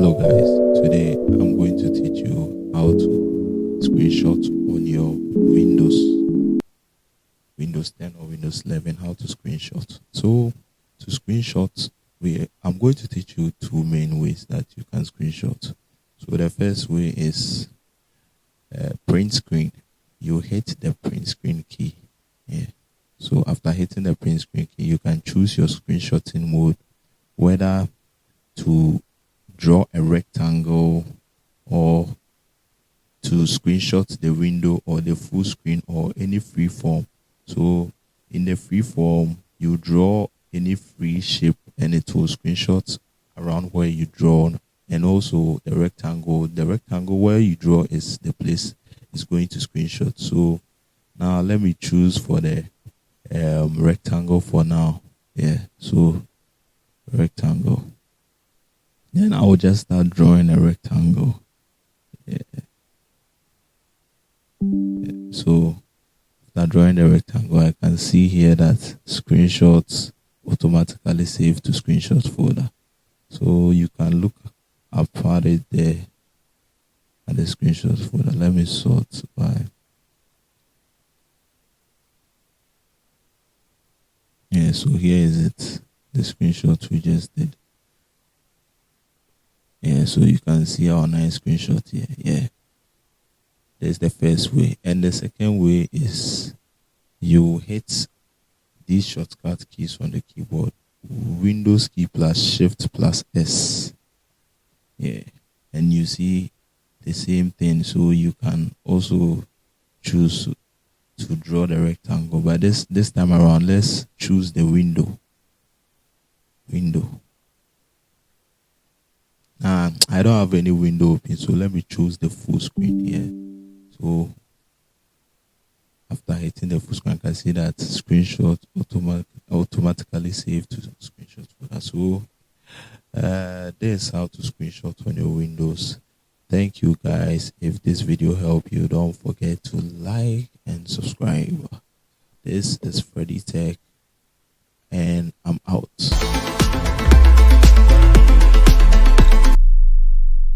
Hello guys, today I'm going to teach you how to screenshot on your Windows 10 or Windows 11, how to screenshot. So to screenshot, I'm going to teach you two main ways that you can screenshot. So the first way is print screen. You hit the print screen key. Yeah. So after hitting the print screen key, you can choose your screenshotting mode, whether to draw a rectangle or to screenshot the window or the full screen or any free form. So in the free form, you draw any free shape and it will screenshot around where you draw. And also the rectangle where you draw is the place it's going to screenshot. So now let me choose for the rectangle for now. Yeah, so rectangle. Then I will just start drawing a rectangle. Yeah. So after drawing the rectangle, I can see here that screenshots automatically save to screenshot folder. So you can look up at it there at the screenshots folder. Let me sort by. Yeah, so here is it. The screenshot we just did. Yeah, so you can see our nice screenshot here. Yeah. There's the first way. And the second way is you hit these shortcut keys on the keyboard. Windows key plus Shift plus S. Yeah. And you see the same thing. So you can also choose to draw the rectangle. But this time around, let's choose the window. I don't have any window open, so let me choose the full screen here. So after hitting the full screen, I can see that screenshot automatically saved to screenshot folder. So this is how to screenshot on your Windows. Thank you guys. If this video helped you, don't forget to like and subscribe. This is PrtScn and I'm out.